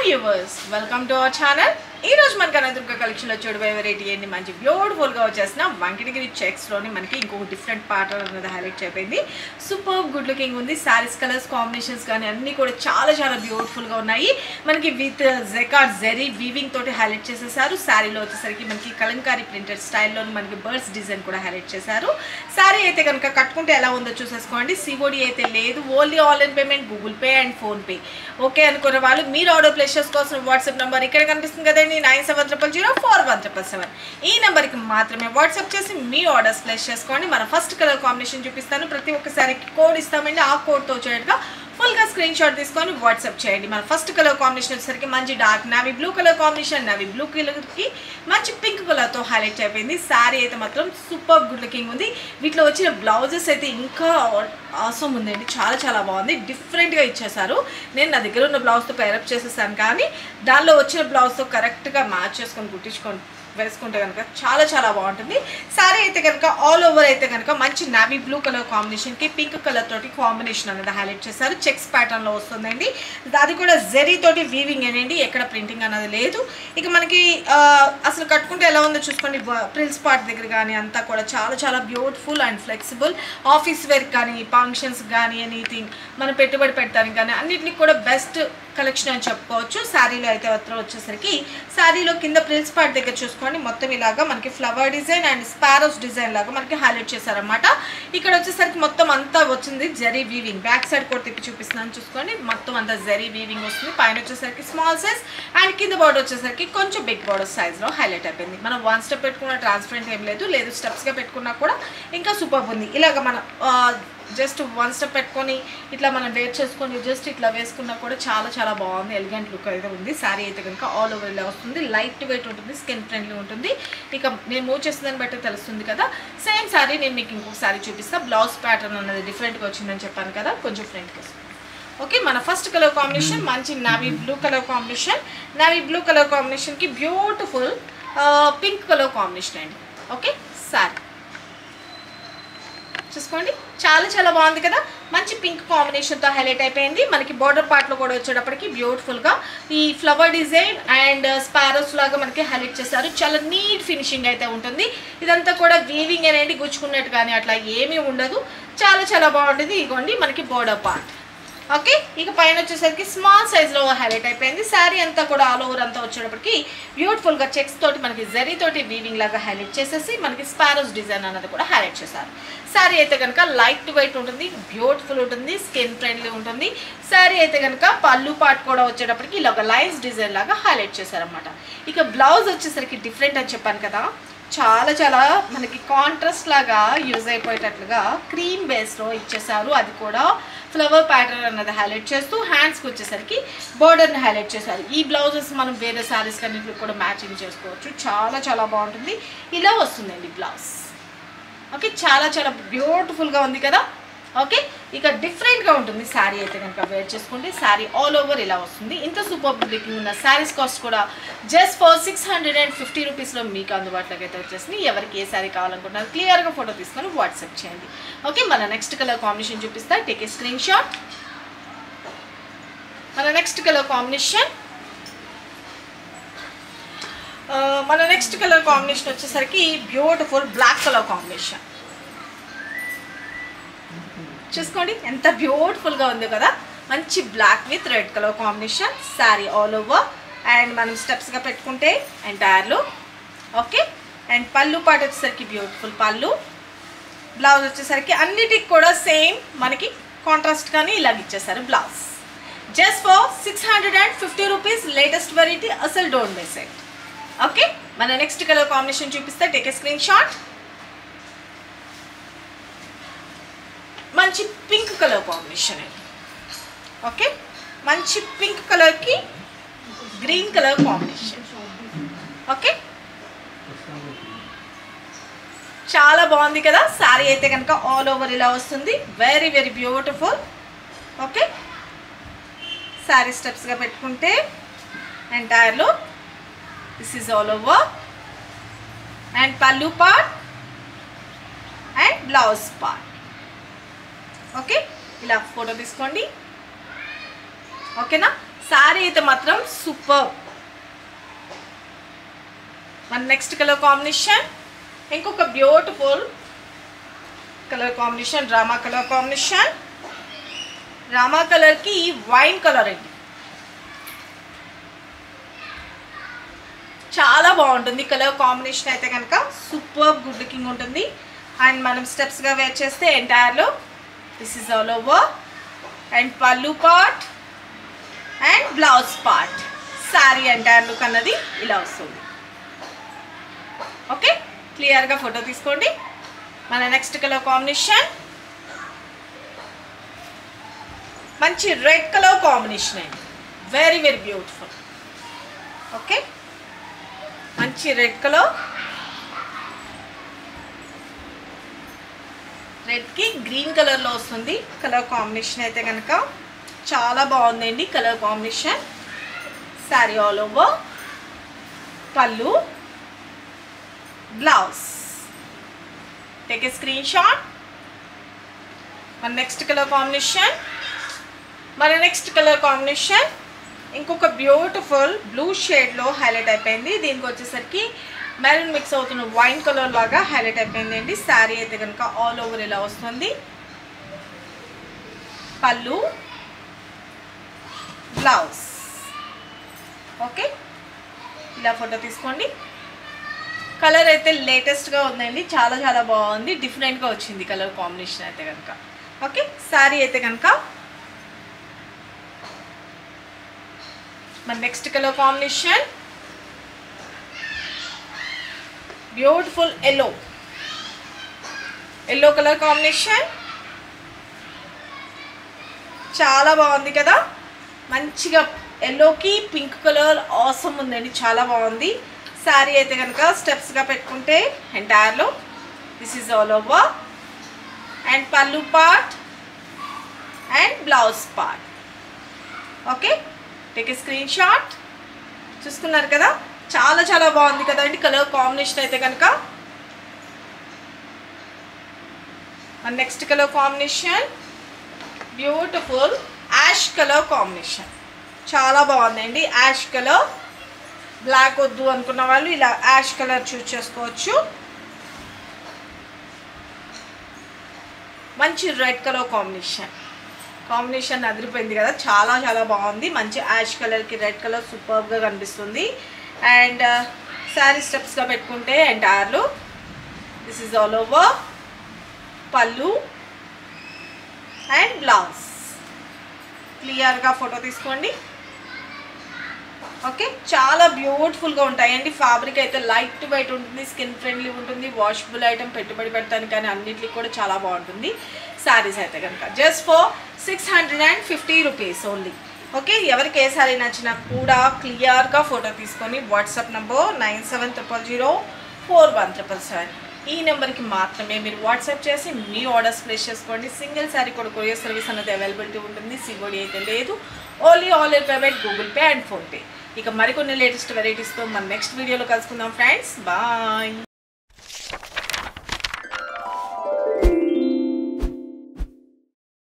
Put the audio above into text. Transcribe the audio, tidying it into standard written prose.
viewers, welcome to our channel. ఈ రోజు మన కనదుర్గ కలెక్షన్ లో చూడబోయే వెరైటీ ఏంటి మంచి బ్యూటిఫుల్ గా వచ్చేసిన వంకిటిగిరి చెక్స్ లోని మనకి ఇంకొక డిఫరెంట్ ప్యాటర్న్ అనేది హైలైట్ అయిపోయింది. సూపర్ గుడ్ లుకింగ్ ఉంది. సారీస్ కలర్స్ కాంబినేషన్స్ కానీ అన్ని కూడా చాలా చాలా బ్యూటిఫుల్ గా ఉన్నాయి. మనకి విత్ జెకార్డ్ జెరీ వీవింగ్ తోటి హైలైట్ చేసేసారు. సారీలో వచ్చేసరికి మనకి కలంకారీ ప్రింటెడ్ స్టైల్లో మనకి బర్డ్స్ డిజైన్ కూడా హైలైట్ చేశారు. సారీ అయితే కనుక కట్టుకుంటే ఎలా ఉందో చూసేసుకోండి. సిఓడి అయితే లేదు, only online payment, Google pay and phone pay. Okay అనుకున్న వాళ్ళు మీరు ఆర్డర్ ప్లేసెస్ కోసం వాట్సాప్ నెంబర్ ఇక్కడ కనిపిస్తుంది కదండి, 97004177. ఈ నెంబర్కి మాత్రమే వాట్సాప్ చేసి మీ ఆర్డర్స్ ప్లేస్ చేసుకోండి. మన ఫస్ట్ కలర్ కాంబినేషన్ చూపిస్తాను. ప్రతి ఒక్కసారికి కోడ్ ఇస్తామండి. ఆ కోడ్తో వచ్చేట్టుగా ఫుల్గా స్క్రీన్ షాట్ తీసుకొని వాట్సాప్ చేయండి. మన ఫస్ట్ కలర్ కాంబినేషన్ వచ్చేసరికి మంచి dark navy blue colour combination, navy blue కలర్కి మంచి పింక్ కలర్తో హైలైట్ అయిపోయింది. శారీ అయితే మాత్రం సూపర్ గుడ్ లుకింగ్ ఉంది. వీటిలో వచ్చిన బ్లౌజెస్ అయితే ఇంకా ఆసమ్ ఉందండి, చాలా చాలా బాగుంది. డిఫరెంట్గా ఇచ్చేసారు. నేను నా దగ్గర ఉన్న బ్లౌజ్తో పేరప్ చేసేసాను, కానీ దానిలో వచ్చిన బ్లౌజ్తో కరెక్ట్గా మ్యాచ్ చేసుకొని కుట్టించుకొని వేసుకుంటే కనుక చాలా చాలా బాగుంటుంది. శారీ అయితే కనుక ఆల్ ఓవర్ అయితే కనుక మంచి నావీ బ్లూ కలర్ కాంబినేషన్కి పింక్ కలర్ తోటి కాంబినేషన్ అనేది హైలైట్ చేశారు. చెక్స్ ప్యాటర్న్లో వస్తుందండి. అది కూడా జెరీ తోటి వీవింగ్ అనేది, ఎక్కడ ప్రింటింగ్ అనేది లేదు. ఇక మనకి అసలు కట్టుకుంటే ఎలా ఉందో చూసుకోండి. ప్రిల్స్ పార్ట్ దగ్గర కానీ అంతా కూడా చాలా చాలా beautiful and flexible. Office wear కానీ ఫంక్షన్స్ కానీ ఎనీథింగ్ మనం పెట్టుబడి పెట్టడానికి కానీ అన్నిటినీ కూడా బెస్ట్ కలెక్షన్ అని చెప్పుకోవచ్చు. శారీలో అయితే వచ్చేసరికి శారీలో కింద ప్రిల్స్ పార్ట్ దగ్గర చూసుకోండి, మొత్తం ఇలాగా మనకి flower design and sparrows design లాగా మనకి హైలైట్ చేశారనమాట. ఇక్కడ వచ్చేసరికి మొత్తం అంతా వచ్చింది జెరీ వీవింగ్. బ్యాక్ సైడ్ కూడా తిప్పి చూపిస్తున్నాను చూసుకోండి. మొత్తం అంతా జెరీ వీవింగ్ వస్తుంది. పైన వచ్చేసరికి స్మాల్ సైజ్ అండ్ కింద బార్డర్ వచ్చేసరికి కొంచెం బిగ్ బార్డర్ సైజ్లో హైలైట్ అయిపోయింది. మనం వన్ స్టెప్ పెట్టుకున్న ట్రాన్స్పరెంట్ ఏం లేదు స్టెప్స్గా పెట్టుకున్నా కూడా ఇంకా సూపర్ ఉంది. ఇలాగ మనం జస్ట్ వన్ స్టెప్ పెట్టుకొని ఇట్లా మనం వేర్ చేసుకొని జస్ట్ ఇట్లా వేసుకున్నా కూడా చాలా చాలా బాగుంది. ఎలిగెంట్ లుక్ అయితే ఉంది. శారీ అయితే కనుక ఆల్ ఓవర్ ఇలా వస్తుంది. లైట్ వెయిట్ ఉంటుంది, స్కిన్ ఫ్రెండ్లీ ఉంటుంది. ఇక నేను మూవ్ చేసేదాన్ని బట్టి తెలుస్తుంది కదా. సేమ్ శారీ నేను మీకు ఇంకొక శారీ చూపిస్తాను. బ్లౌజ్ ప్యాటర్న్ అనేది డిఫరెంట్గా వచ్చిందని చెప్పాను కదా, కొంచెం ఫ్రంట్కి వస్తుంది. ఓకే, మన ఫస్ట్ కలర్ కాంబినేషన్ మంచి navy blue colour combination. Navy blue colour కాంబినేషన్కి బ్యూటిఫుల్ పింక్ కలర్ కాంబినేషన్ అండి. ఓకే, శారీ చూసుకోండి, చాలా చాలా బాగుంది కదా. మంచి పింక్ కాంబినేషన్తో హైలైట్ అయిపోయింది. మనకి బార్డర్ పార్ట్లో కూడా వచ్చేటప్పటికి బ్యూటిఫుల్గా ఈ ఫ్లవర్ డిజైన్ అండ్ స్పారోస్ లాగా మనకి హైలైట్ చేశారు. చాలా నీట్ ఫినిషింగ్ అయితే ఉంటుంది. ఇదంతా కూడా వీవింగ్ అనేది గుచ్చుకున్నట్టు కానీ అట్లా ఏమీ ఉండదు. చాలా చాలా బాగుంటుంది. ఇదిగోండి మనకి బార్డర్ పార్ట్. ఓకే, ఇక పైన వచ్చేసరికి స్మాల్ సైజ్లో హైలైట్ అయిపోయింది. శారీ అంతా కూడా ఆల్ ఓవర్ అంతా వచ్చేటప్పటికి బ్యూటిఫుల్గా చెక్స్ తోటి మనకి జరీ తోటి వీవింగ్ లాగా హైలైట్ చేసేసి మనకి స్పారోస్ డిజైన్ అనేది కూడా హైలైట్ చేశారు. శారీ అయితే కనుక లైట్ వెయిట్ ఉంటుంది, బ్యూటిఫుల్ ఉంటుంది, స్కిన్ ఫ్రెండ్లీ ఉంటుంది. శారీ అయితే కనుక పళ్ళు పార్ట్ కూడా వచ్చేటప్పటికి ఇలా ఒక లైన్స్ డిజైన్ లాగా హైలైట్ చేశారనమాట. ఇక బ్లౌజ్ వచ్చేసరికి డిఫరెంట్ అని చెప్పాను కదా, చాలా చాలా మనకి కాంట్రాస్ట్ లాగా యూజ్ అయిపోయేటట్లుగా క్రీమ్ బేస్లో ఇచ్చేసారు. అది కూడా ఫ్లవర్ ప్యాటర్న్ అన్నది హైలైట్ చేస్తూ హ్యాండ్స్కి వచ్చేసరికి బోర్డర్ని హైలైట్ చేశారు. ఈ బ్లౌజెస్ మనం వేరే శారీస్ కన్నింటికి కూడా మ్యాచింగ్ చేసుకోవచ్చు. చాలా చాలా బాగుంటుంది. ఇలా వస్తుందండి బ్లౌజ్. ఓకే, చాలా చాలా బ్యూటిఫుల్గా ఉంది కదా. ఓకే, ఇక డిఫరెంట్గా ఉంటుంది శారీ అయితే కనుక వేర్ చేసుకుంటే. శారీ ఆల్ ఓవర్ ఇలా వస్తుంది. ఇంత సూపర్ లుకింగ్ ఉన్న శారీస్ కాస్ట్ కూడా జస్ట్ ఫర్ 650 రూపీస్లో మీకు అందుబాటులోకి అయితే వచ్చేసింది. ఎవరికి ఏ శారీ కావాలనుకుంటున్నారు క్లియర్గా ఫోటో తీసుకొని వాట్సాప్ చేయండి. ఓకే, మన నెక్స్ట్ కలర్ కాంబినేషన్ చూపిస్తా, టేక్ ఏ స్క్రీన్ షాట్. మన నెక్స్ట్ కలర్ కాంబినేషన్ వచ్చేసరికి బ్యూటిఫుల్ బ్లాక్ కలర్ కాంబినేషన్. చూసుకోండి ఎంత బ్యూటిఫుల్గా ఉంది కదా. మంచి black with red colour combination. Sari all over and మనం స్టెప్స్గా పెట్టుకుంటే ఎంటైర్లో. ఓకే, అండ్ పళ్ళు పాటు వచ్చేసరికి బ్యూటిఫుల్ పళ్ళు. బ్లౌజ్ వచ్చేసరికి అన్నిటికి కూడా సేమ్ మనకి కాంట్రాస్ట్ కానీ ఇలాగ ఇచ్చేసారు blouse. Just for 650 rupees latest variety, అసలు డోంట్ మిస్ ఇట్. ఓకే, మన నెక్స్ట్ కలర్ కాంబినేషన్ చూపిస్తే టేక్ ఏ స్క్రీన్ షాట్. మంచి పింక్ కలర్ కాంబినేషన్ అండి. ఓకే, మంచి పింక్ కలర్కి గ్రీన్ కలర్ కాంబినేషన్. ఓకే, చాలా బాగుంది కదా. శారీ అయితే కనుక ఆల్ ఓవర్ ఇలా వస్తుంది. Very very beautiful. Okay, sari స్టెప్స్గా పెట్టుకుంటే ఎంటైర్లో this is all over and పళ్ళు part and blouse part. Okay, ఇలా ఫోటో తీసుకోండి. ఓకేనా, సారీ అయితే మాత్రం సూపర్. మన నెక్స్ట్ కలర్ కాంబినేషన్ ఇంకొక బ్యూటిఫుల్ కలర్ కాంబినేషన్, రామా కలర్ కాంబినేషన్. రామా కలర్కి వైన్ కలర్ అండి, చాలా బాగుంటుంది కలర్ కాంబినేషన్ అయితే కనుక. సూపర్ గుడ్ లుకింగ్ ఉంటుంది. అండ్ మనం స్టెప్స్గా వేర్ చేస్తే ఎంటైర్లో this is all over. And పళ్ళు part and blouse part. Sari entire look అన్నది ఇలా వస్తుంది. ఓకే, క్లియర్గా ఫోటో తీసుకోండి. మన నెక్స్ట్ కలర్ కాంబినేషన్ మంచి రెడ్ కలర్ కాంబినేషన్ అండి, వెరీ వెరీ బ్యూటిఫుల్. ఓకే, మంచి రెడ్ కలర్, రెడ్కి గ్రీన్ కలర్లో వస్తుంది కలర్ కాంబినేషన్ అయితే కనుక. చాలా బాగుందండి colour combination. Sari all over, పళ్ళు, blouse. Take a screen shot. మన నెక్స్ట్ కలర్ కాంబినేషన్ ఇంకొక బ్యూటిఫుల్ బ్లూ షేడ్లో హైలైట్ అయిపోయింది. దీనికి వచ్చేసరికి మెరూన్ మిక్స్ అవుతున్న వైన్ కలర్ లాగా హైలైట్ అయిపోయిందండి. శారీ అయితే కనుక ఆల్ ఓవర్ ఇలా వస్తుంది. పళ్ళు, బ్లౌజ్. ఓకే, ఇలా ఫోటో తీసుకోండి. కలర్ అయితే లేటెస్ట్గా ఉందండి, చాలా చాలా బాగుంది, డిఫరెంట్గా వచ్చింది కలర్ కాంబినేషన్ అయితే కనుక. ఓకే, శారీ అయితే కనుక మన next colour combination beautiful yellow colour combination. చాలా బాగుంది కదా, మంచిగా ఎల్లోకి పింక్ కలర్ ఆసమ్ ఉందండి, చాలా బాగుంది. శారీ అయితే కనుక స్టెప్స్గా పెట్టుకుంటే ఎంటైర్లో this is all over. And పళ్ళు part and blouse part. Okay, take a screen shot. చూసుకున్నారు కదా, చాలా చాలా బాగుంది కదండి కలర్ కాంబినేషన్ అయితే కనుక. మన next colour combination beautiful ash colour combination, చాలా బాగుందండి. యాష్ కలర్, బ్లాక్ వద్దు అనుకున్న వాళ్ళు ఇలా యాష్ కలర్ చూస్ చేసుకోవచ్చు. మంచి రెడ్ కలర్ కాంబినేషన్ అదిరిపోయింది కదా, చాలా చాలా బాగుంది. మంచి యాష్ కలర్కి రెడ్ కలర్ సూపర్గా కనిపిస్తుంది. అండ్ శారీ స్టెప్స్గా పెట్టుకుంటే ఎంటైర్లో దిస్ ఈజ్ ఆల్ ఓవర్. పళ్ళు అండ్ బ్లౌజ్. క్లియర్గా ఫోటో తీసుకోండి. ఓకే, చాలా బ్యూటిఫుల్గా ఉంటాయండి. ఫ్యాబ్రిక్ అయితే లైట్ వెయిట్ ఉంటుంది, స్కిన్ ఫ్రెండ్లీ ఉంటుంది, వాషబుల్ ఐటమ్, పెట్టుబడి పెట్టడానికి కానీ అన్నిటికీ కూడా చాలా బాగుంటుంది. శారీస్ అయితే కనుక just for 650 rupees only. Okay, ఎవరికి ఏ శారీ నచ్చినా కూడా క్లియర్గా ఫోటో తీసుకొని వాట్సాప్ నంబర్ 9700041777 ఈ నెంబర్కి మాత్రమే మీరు వాట్సాప్ చేసి మీ ఆర్డర్స్ ప్లేస్ చేసుకోండి. సింగిల్ శారీ కూడా కొరియర్ సర్వీస్ అనేది అవైలబిలిటీ ఉంటుంది, సిఓడి అయితే లేదు. Only online payment, Google pay and PhonePe. ఇక మరికొన్ని లేటెస్ట్ వెరైటీస్తో మన నెక్స్ట్ వీడియోలో కలుసుకుందాం ఫ్రెండ్స్. బాయ్.